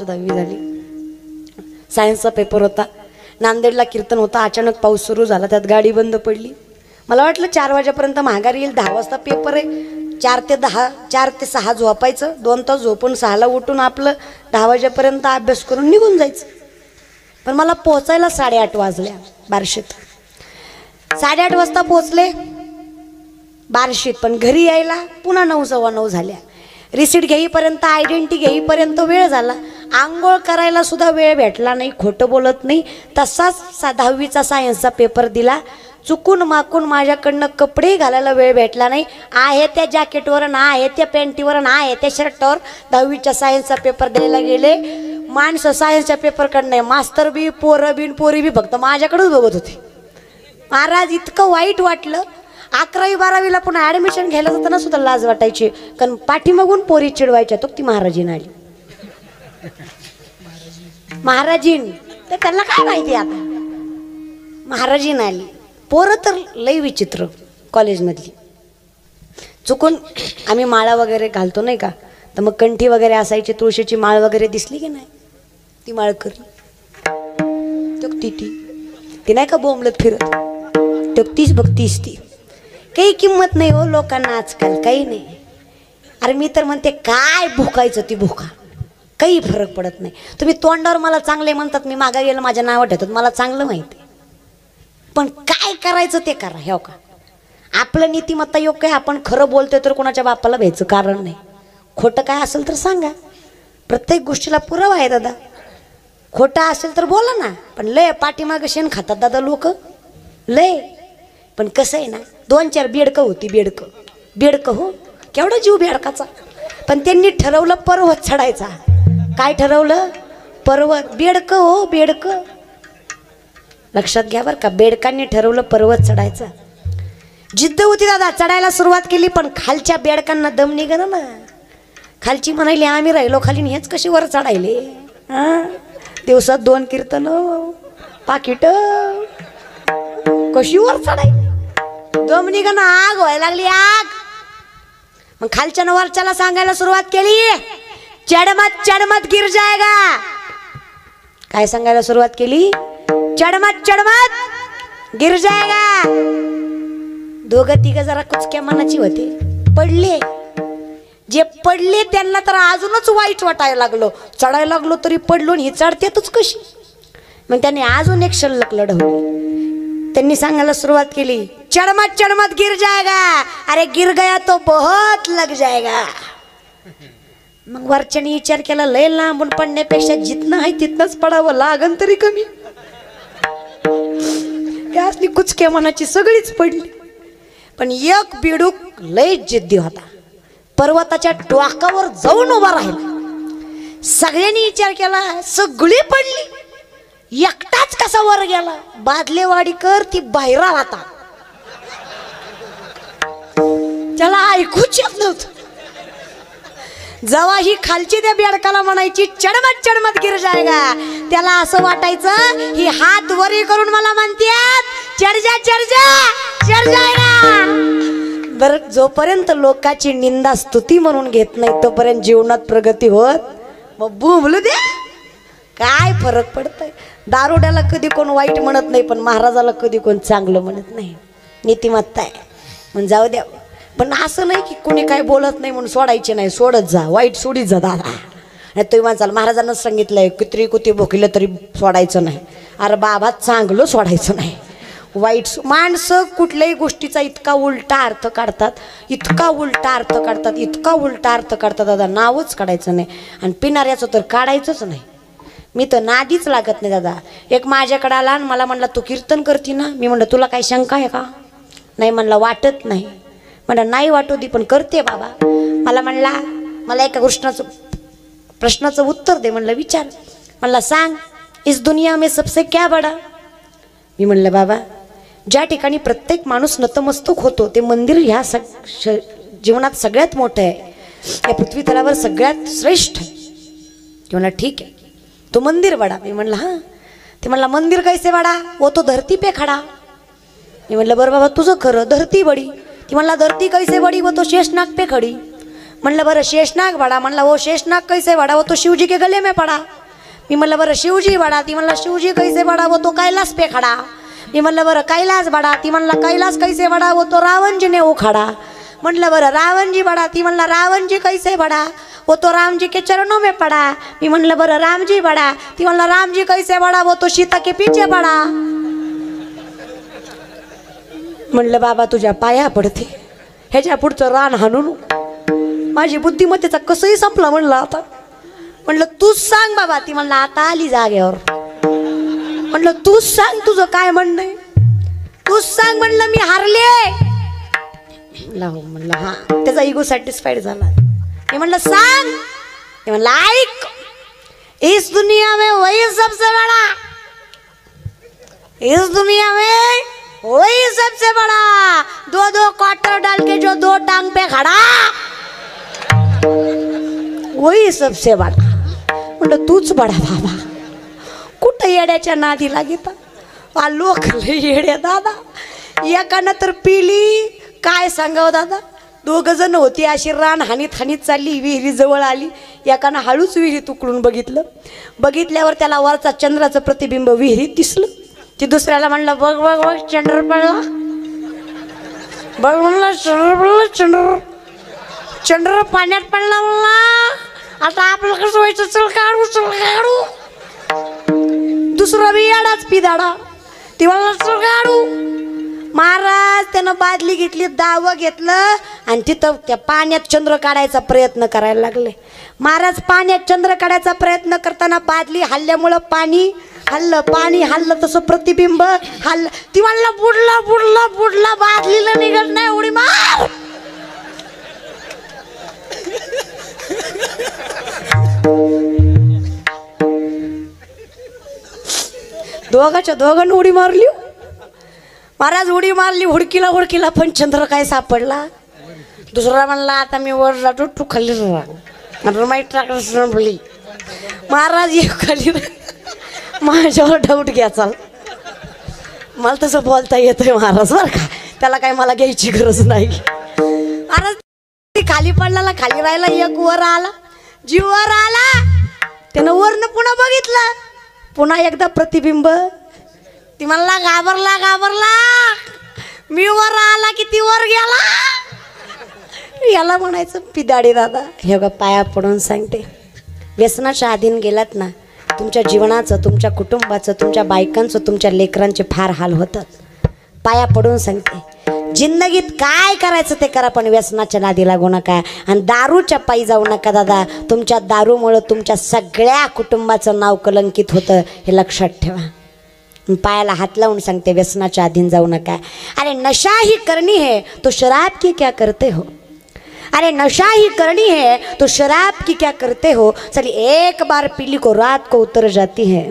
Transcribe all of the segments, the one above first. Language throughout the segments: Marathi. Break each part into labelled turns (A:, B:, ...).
A: 10वी झाली. सायन्सचा पेपर होता. नांदेडला कीर्तन होता. अचानक पाऊस सुरू झाला. त्यात गाडी बंद पडली. मला वाटलं 4 वाजेपर्यंत माघारी येईल. 10 वाजता पेपर आहे. 4 ते 6 झोपायचं. 2 तास झोपून 6ला उठून आपलं 10 वाजेपर्यंत अभ्यास करून निघून जायचं. पण मला पोहोचायला 8:30 वाजल्या बार्शीत. 8:30 वाजता पोहोचले बार्शीत. पण घरी यायला पुन्हा 9 सव्वा 9 झाल्या. रिसीट घेईपर्यंत, आयडेंटिटी घेईपर्यंत वेळ झाला. आंघोळ करायला सुद्धा वेळ भेटला नाही. खोटं बोलत नाही. तसाच 10वीचा सायन्सचा पेपर दिला. चुकून माकून माझ्याकडनं कपडे घालायला वेळ भेटला नाही. आहे त्या जॅकेटवर ना, आहे त्या पॅन्टीवर ना, आहे त्या शर्टवर 10वीच्या सायन्सचा पेपर द्यायला गेले. माणसं सायन्सच्या पेपरकडं नाही, मास्तर बी पोरं बी पोरी बी फक्त माझ्याकडेच बघत होते. महाराज इतकं वाईट वाटलं. 11वी 12वीला पुन्हा ॲडमिशन घ्यायला जाताना सुद्धा लाज वाटायची. कारण पाठीमागून पोरी चिडवायच्या. तो ती महाराजीन आली. महाराजीन तर त्यांना काय माहिती. आता महाराजीन आली. पोरं तर लई विचित्र कॉलेजमधली. चुकून आम्ही माळा वगैरे घालतो नाही का, तर मग कंठी वगैरे असायची. तुळशीची माळ वगैरे दिसली की नाही, ती माळ करी ती नाही का बोंबलत फिरत तीच बघतीस. ती काही किंमत नाही हो लोकांना आजकाल, काही नाही. अरे मी तर म्हणते काय भुकायचं ती भुका, काही फरक पडत नाही. तुम्ही तोंडावर मला चांगले म्हणतात, मी मागा गेलं माझ्या नावात ठेवतात, मला चांगलं माहिती. पण काय करायचं ते करा. हो का, आपलं नीतिमत्ता योग्य आहे. आपण खरं बोलतोय तर कोणाच्या बापाला भ्यायचं कारण नाही. खोटं काय असेल तर सांगा. प्रत्येक गोष्टीला पुरावा आहे दादा. खोटं असेल तर बोला ना. पण लय पाठीमागं शेण खातात दादा लोक लय. पण कसं आहे ना, 2-4 बेडकं होती. बेडकं हो, केवढा जीव बेडकाचा. पण त्यांनी ठरवलं पर्वत चढायचा. काय ठरवलं? पर्वत. बेडकं हो, बेडकं. लक्षात घ्या बरं का. बेडकांनी ठरवलं पर्वत चढायचा. जिद्द होती दादा. चढायला सुरुवात केली. पण खालच्या बेडकांना दम निघाला ना. खालची म्हणाली आम्ही राहिलो खाली, हेच कशी वर चढायले. दिवसात 2 कीर्तन, पाकिट, कशी वर चढाय. दम निघाना. आग व्हायला लागली, आग. मग खालच्या वरच्याला सांगायला सुरुवात केली, चढमत चढमत गिर जाएगा. काय सांगायला सुरुवात केली? चढमत चढमत गिर जाएगा. 2-3 जरा कुचक्या मनाची होते. पडले. जे पडले त्यांना तर अजूनच वाईट वाटायला लागलो. चढायला लागलो तरी पडलो, आणि चढतेतच कशी. मग त्यांनी अजून एक शल्लक लढवली. त्यांनी सांगायला सुरुवात केली, चढमत चढमत गिर जाएगा. अरे गिर गया तो बहुत लग जाएगा. मग वरच्याने विचार केला, लय लांबून पडण्यापेक्षा जिथनं आहे तिथनंच पडावं, लागन तरी कमी. त्यासनी कुचक्या मनाची सगळीच पडली. पण एक बिडूक लय जिद्दी होता. पर्वताच्या टोकावर जाऊन उभा राहिला. सगळ्यांनी विचार केला, सगळी पडली, एकटाच कसा वर गेला. बादलेवाडीकर ती बाहेर होता. त्याला ऐकूच येत नव्हतं. जेव्हा ही खालची त्या बेडकाला म्हणायची चढमत चढमत गिर जाएगा, त्याला असं वाटायचं ही हात वरी करून मला म्हणतात चढ जा चढ जा चढ जाएगा. बरं, जोपर्यंत लोकांची निंदा स्तुती म्हणून घेत नाही तोपर्यंत जीवनात प्रगती होत. मग बोलू दे, काय फरक पडतंय. दारुड्याला कधी कोण वाईट म्हणत नाही, पण महाराजाला कधी कोण चांगलं म्हणत नाही. नीतिमत्ता आहे म्हणून जाऊ द्या. पण असं नाही की कोणी काय बोलत नाही म्हणून सोडायचे नाही. सोडत जा, वाईट सोडीत जा दादा. नाही तुम्ही म्हणसाल महाराजांनाच सांगितलंय कुत्री कुत्री भोकिलं तरी सोडायचं नाही. अरे बाबा, चांगलं सोडायचं नाही. वाईट माणसं कुठल्याही गोष्टीचा इतका उलटा अर्थ काढतात, इतका उलटा अर्थ काढतात, इतका उलटा अर्थ काढतात दादा, नावच काढायचं नाही. आणि पिणाऱ्याचं तर काढायचंच नाही. मी तर नादीच लागत नाही दादा. एक माझ्याकडे आला आणि मला म्हणला, तू कीर्तन करती ना? मी म्हणलं, तुला काही शंका आहे का? नाही म्हणला, वाटत नाही. म्हणलं, नाही वाटू दे, पण करते बाबा. मला म्हणला, मला एका प्रश्नाचं उत्तर दे. म्हणलं, विचार. म्हणला, सांग, इस दुनिया में सबसे क्या बड़ा? मी म्हणलं, बाबा, ज्या ठिकाणी प्रत्येक माणूस नतमस्तक होतो ते मंदिर ह्या जीवनात सगळ्यात मोठं आहे. या पृथ्वी तलावर सगळ्यात श्रेष्ठ. म्हणला, ठीक आहे, तो मंदिर बडा. मी म्हणलं, हां. ते म्हणला, मंदिर कैसे बडा? वो तो धरती पे खडा. मी म्हणलं, बरं बाबा, तुझं खरं, धरती बडी. ती म्हणला, धरती कैसे बडी? वो तो शेषनाग पे खडी. म्हणलं बरं शेषनाग बड़ा, म्हणला वो शेषनाग कैसे बड़ा, वो तो शिव जी के गले में पड़ा। मी म्हणलं बरं शिवजी बड़ा, ती म्हणला शिवजी कैसे बड़ा, वो तो कैलाश पे खड़ा। मी म्हणलं बरं कैलाश बड़ा, ती म्हणला कैलाश कैसे बड़ा, वो तो रावण जी ने उखाड़ा। म्हणलं बरं रावण जी बड़ा, ती म्हणला रावण जी कैसे बड़ा, वो तो राम जी के चरणों में पड़ा। मी म्हणलं बरं राम जी बड़ा, ती म्हणला राम जी कैसे बड़ा, वो तो सीता के पीछे पड़ा। म्हणलं बाबा तुझ्या पाया पडते, ह्याच्या पुढचं रान हाणून माझी बुद्धिमत्तेचा कसंही संपला म्हणलं आता। म्हणलं तूच सांग बाबा, ती म्हणला आता आली जागेवर। म्हणलं तूच सांग तुझं काय म्हणणं आहे, तूच सांग। म्हणलं मी हारले लाव, म्हणलं हा, त्याचा इगो सॅटिस्फाईड झाला। मी म्हणलं सांग, ते म्हणलं ऐक, इस दुनिया में वही सबसे बड़ा, इस दुनिया में वही सबसे बड़ा, दो दो क्वार्टर डाल के जो दो टांग पे खड़ा, वही सबसे बड़ा। म्हणलं तूच बडा बाबा, कुठं येड्याच्या नादी लागेता लोक लय येड्या दादा। एकानं तर पिली, काय सांगावं दादा, 2 जण होती अशी रान हानीत हानीत चालली, विहिरी जवळ आली। एकानं हळूच विहिरीत उकळून बघितलं, बघितल्यावर त्याला वरचा चंद्राचं प्रतिबिंब विहिरीत दिसलं। ती दुसऱ्याला म्हणलं बघ बघ बघ चंद्र पडला, बघ म्हणलं चंद्र पडला, चंद्र चंद्र पाण्यात पडला म्हणला, आता आपलं कसं व्हायचं, चल काढू चल काढू। दुसरा बी याडाच पिदाडा, ती म्हणला चल काढू। महाराज त्यानं बादली घेतली, दावं घेतलं आणि तिथं त्या पाण्यात चंद्र काढायचा प्रयत्न करायला लागले। महाराज पाण्यात चंद्र काढायचा प्रयत्न करताना बादली हल्ल्यामुळं पाणी हल्लं, पाणी हल्लं तसं प्रतिबिंब हल्लं। ती म्हणला बुडला बुडला बुडला, बादलीला निघत नाही, उडी मार। दोघांच्या दोघांनी उडी मारली महाराज, उडी मारली, हुडकीला हुडकीला पण चंद्र काय सापडला। दुसरा म्हणला आता मी वर जातो, तू खाली राहा, माहीत टाकली। महाराज ये खाली, माझ्यावर डाऊट घ्या चाल, मला तसं बोलता येतंय महाराज बरं का, त्याला काय मला घ्यायची गरज नाही। महाराज खाली पडला, खाली राहिला, एक वर आला, जीव वर आला, त्यानं वरनं पुन्हा बघितलं, पुन्हा एकदा प्रतिबिंब। ती म्हणला घाबरला घाबरला, मी वर आला की ती वर गेला। याला म्हणायचं पिदाडी दादा। हे बघा पाया पडून सांगते, व्यसनाच्या अधीन गेलात ना, तुमच्या जीवनाचं, तुमच्या कुटुंबाचं, तुमच्या बायकांचं, तुमच्या लेकरांचे फार हाल होतात। पाया पडून सांगते, जिंदगीत काय करायचं ते करा, पण व्यसनाच्या नादी लागू नका आणि दारूच्या पायी जाऊ नका दादा। तुमच्या दारूमुळं तुमच्या सगळ्या कुटुंबाचं नाव कलंकित होतं, हे लक्षात ठेवा। पायाला हात लावून सांगते, व्यसनाच्या अधीन जाऊ नका। अरे नशा ही करनी है तो शराब की क्या करते हो, अरे नशा ही करनी है तो शराब की क्या करते हो। चलिए एक बार पीली को रात को उतर जाती है,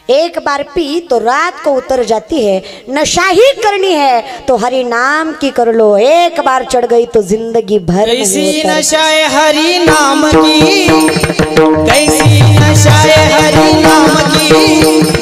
A: एक बार पी तो रात को उतर जाती है। नशा ही करनी है तो हरि नाम की कर लो, एक बार चढ़ गई तो जिंदगी भर नहीं उतरती।
B: कैसी नशा है हरि नाम की, कैसी नशा है हरि नाम की,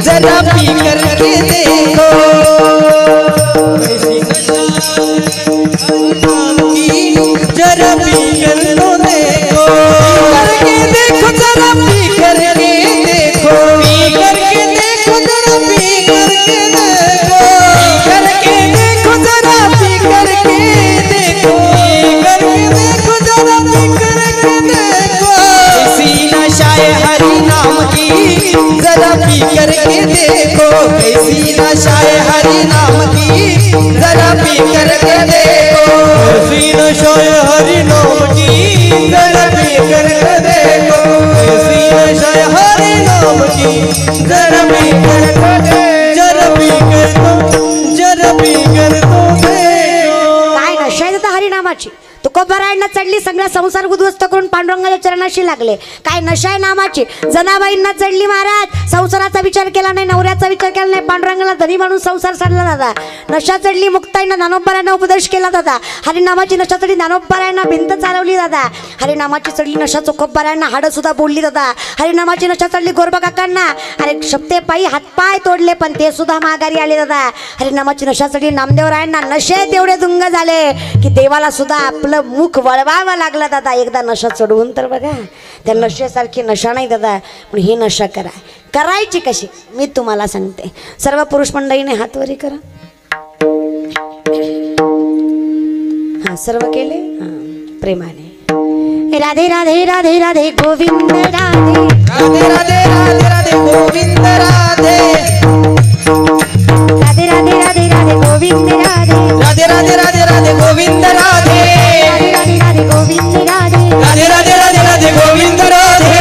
B: जरा पी करके देखो। कैसी नशा हरि नाम की, जरा पी कर तो देखो, करके देखो जरा पी करके देखो, पी करके देखो जरा पी करके देखो, करके देखो जरा पी करके देखो, करके देखो जरा पी करके देखो। कैसी नशा है हरि नाम की, जरा पी करके देखो। कैसी नशा है हरि नाम की, जरा पी करके देखो। कैसी नशा है हरि नाम की, जरा पी करके देखो। कैसी नशा है हरि नाम की, जरा पी करके देखो, जरा पी कर दो, जरा पी कर दो देखो।
A: काय नशा आहे दादा हरिनामाची। तुकोबारायांना चढली, सगळा संसार उद्ध्वस्त करून पांडुरंगाच्या चरणाशी लागले। काय नशा आहे नामाची। जनाबाईंना चढली महाराज, संसाराचा विचार केला नाही, नवऱ्याचा विचार केला नाही, पांडुरंगाला धनी म्हणून संसार साधला दादा। नशा चढली, मुक्ताईंना ज्ञानोबारायांना उपदेश केला दादा। हरिनामाची नशा चढली, ज्ञानोबारायांना भिंत चालवली दादा। हरिनामाची चढली नशा, तुकोबारायांना हाडं सुद्धा बोलली दादा। हरिनामाची नशा चढली, गोरबा काकांना अरे शब्दे पायी हातपाय तोडले, पण ते सुद्धा माघारी आले दादा। हरिनामाची नशा चढली, नामदेवरायांना नशे तेवढे दुंग झाले की देवाला सुद्धा आपलं मुख वळवावा लागला दादा एकदा नशा चढवून तर बघा. त्या नशेसारखी नशा नाही दादा, पण ही नशा करा. करायची कशी मी तुम्हाला सांगते. सर्व पुरुष मंडळीने हात वरी करा. हा सर्व केले. हा प्रेमाने राधे राधे राधे राधे गोविंद राधे
B: राधे राधे राधे राधे गोविंद राधे
A: राधे राधे राधे राधे गोविंद राधे
B: राधे राधे राधे राधे गोविंद राधे
A: राधे राधे गोविंद राधे
B: राधे राधे राधे राधे गोविंद राधे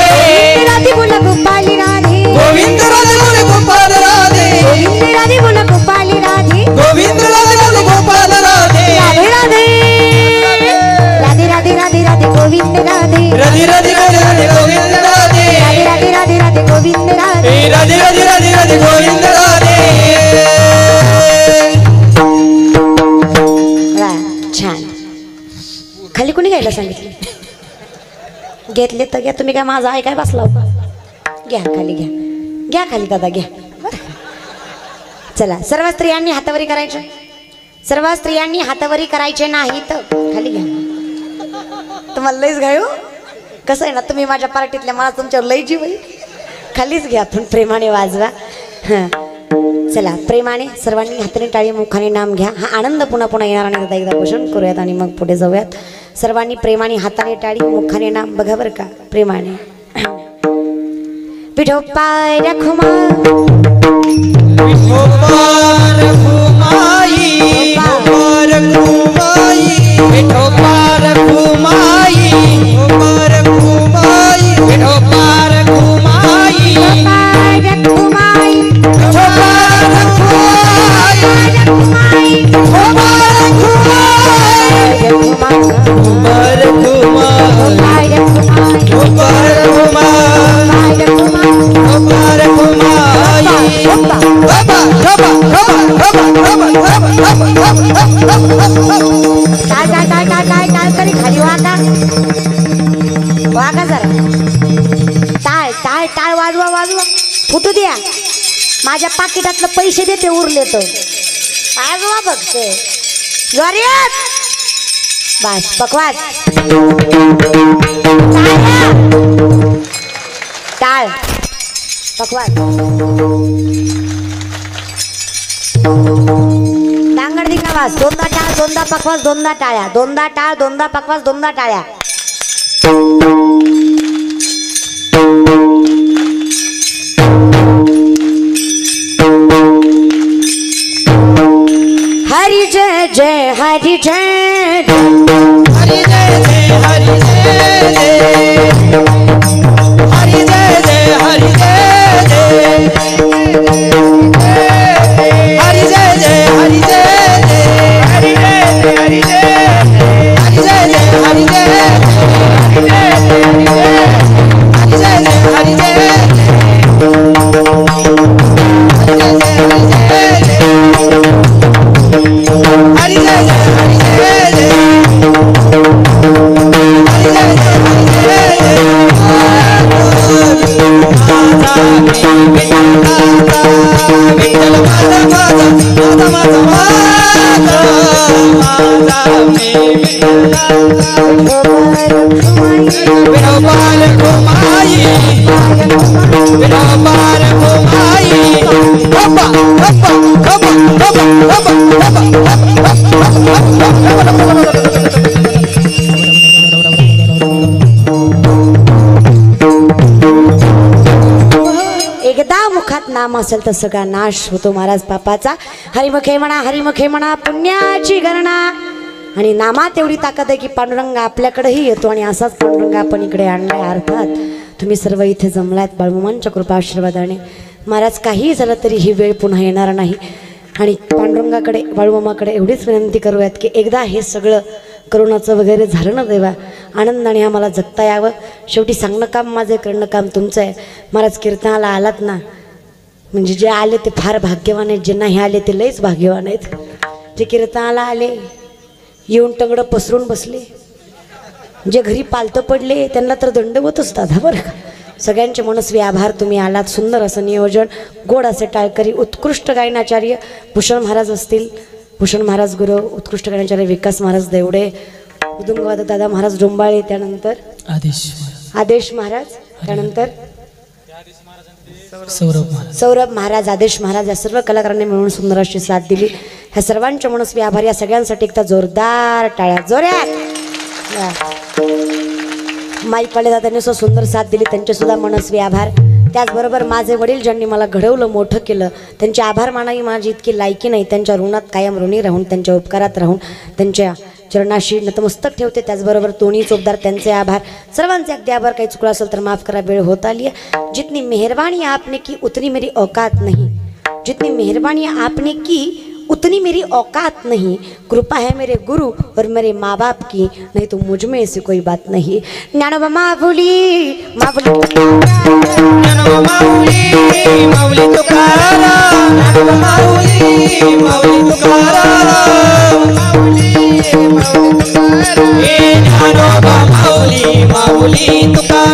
A: राधे बोला गोपाली राधे
B: गोविंद राधे बोले गोपाल राधे
A: गोविंद राधे बोला गोपाली राधे
B: गोविंद राधे बोले गोपाल राधे
A: राधे राधे राधे राधे राधे राधे गोविंद राधे
B: राधे राधे राधे राधे गोविंद राधे
A: राधे राधे राधे राधे गोविंद राधे
B: राधे राधे राधे राधे गोविंद राधे.
A: वा छान. खाली कोणी घ्यायला सांगितले? घेतले तर घ्या. तुम्ही काय माझा आहे काय बसला हो? घ्या खाली घ्या. घ्या खाली दादा घ्या. चला सर्व स्त्रियांनी हातावरी करायचे. सर्व स्त्रियांनी हातावरी करायचे नाही तर खाली घ्या. तुम्हाला लईच घायू कसं आहे ना, तुम्ही माझ्या पार्टीतल्या, मला तुमच्यावर लई जीव आहे. खालीच घ्या पण प्रेमाने वाजवा. हां चला प्रेमाने सर्वांनी हाताने टाळी मुखाने नाम घ्या. हा आनंद पुन्हा पुन्हा येणार नाही दादा. एकदा पोषण करूयात आणि मग पुढे जाऊयात. सर्वांनी प्रेमाने हाताने टाळी मुखाने नाम बघा बरं का प्रेमाने. विठोपाय रखुमा
B: गोपाल घुमाई गोपाल घुमाई विठोपाल घुमाई गोपाल घुमाई विठोपाल घुमाई
A: पाय रखुमाई
B: गोपाल घुमाई गोपाल घुमाई गोपाल घुमाई गोपाल घुमाई गोपाल घुमाई बाबा बाबा
A: टाळ तरी खाली वागा वागा जरा. टाळ टाळ टाळ वाजवा वाजवा फुटू द्या. माझ्या पाकिटातलं पैसे देते उरले तर वाजवा फक्त जोरात. बस पकवास टाळ पकवास. डांगड दिंगा वास. दोनदा टाळ दोनदा पकवास दोनदा टाळ्या. दोनदा टाळ दोनदा पकवास दोनदा टाळ्या. हरि जय जय हरि जय
B: हरि जय जय हरि जय जय हरि जय जय हरि जय जय हरि जय जय हरि जय जय हरि जय जय हरि जय हरि जय जय हरि जय हरि जय जय हरि जय विठोबाल घुमाई विठोबाल घुमाई बाबा बाबा बाबा बाबा
A: एकदा मुखात नाम असेल तर सगळा नाश होतो महाराज पापाचा. हरिमुखे म्हणा पुण्याची गणना. आणि नामात एवढी ताकद आहे की पांडुरंग आपल्याकडेही येतो आणि असाच पांडुरंग आपण इकडे आणलाय. अर्थात तुम्ही सर्व इथे जमलात बाळूमामांच्या कृपा आशीर्वादाने. महाराज काही झालं तरी ही वेळ पुन्हा येणार नाही. आणि पांडुरंगाकडे बाळूमामाकडे एवढीच विनंती करूयात की एकदा हे सगळं करोनाचं वगैरे झालं ना देवा, आनंदाने आम्हाला जगता यावं. शेवटी सांगणं काम माझं आहे, करणं काम तुमचं आहे. महाराज कीर्तनाला आलात ना, म्हणजे जे आले ते फार भाग्यवान आहेत, जे नाही आले ते लईच भाग्यवान आहेत. जे कीर्तनाला आले येऊन टंगडं पसरून बसले, जे घरी पालतं पडले त्यांना तर दंडवतच दादा बरं का. सगळ्यांचे मनस्वी आभार. तुम्ही आलात. सुंदर असं नियोजन, गोड असे टाळकरी, उत्कृष्ट गायनाचार्य भूषण महाराज असतील, भूषण महाराज गुरु, उत्कृष्ट गायनाचार्य विकास महाराज देवडे, मृदुंगवादक दादा महाराज डोंबाळे, त्यानंतर आदेश महाराज, त्यानंतर सौरभ महाराज, आदेश महाराज, या सर्व कलाकारांनी मिळून सुंदर अशी साथ दिली. ह्या सर्वांच्या मनस्वी आभार. या सगळ्यांसाठी एकदा जोरदार टाळ्या, जोरात. माईकवाले दादांनी सुंदर साथ दिली, त्यांचे सुद्धा मनस्वी आभार. त्याचबरोबर माझे वडील ज्यांनी मला घडवलं, मोठं केलं, त्यांचे आभार मानावी माझी इतकी लायकी नाही. त्यांच्या ऋणात कायम ऋणी राहून, त्यांच्या उपकारात राहून त्यांच्या चरणाशी नतमस्तक ठेवते. त्याचबरोबर तोणी चोपदार, त्यांचे आभार. सर्वांचे अगदी आभार. काही चुकलं असेल तर माफ करा, वेळ होत आली है. जितनी मेहरबानी आपने की उतनी मेरी औकात नहीं, जितनी मेहरबानी आपने की उतनी मेरी औकात नहीं. कृपा है मेरे गुरु और मेरे माँ बाप की, नहीं तो मुझ में ऐसी कोई बात नहीं. ज्ञानोबा माऊली माऊली
B: माऊली तुकाराम, माऊली माऊली तुकाराम, माऊली ज्ञानोबा माऊली माऊली तुकाराम.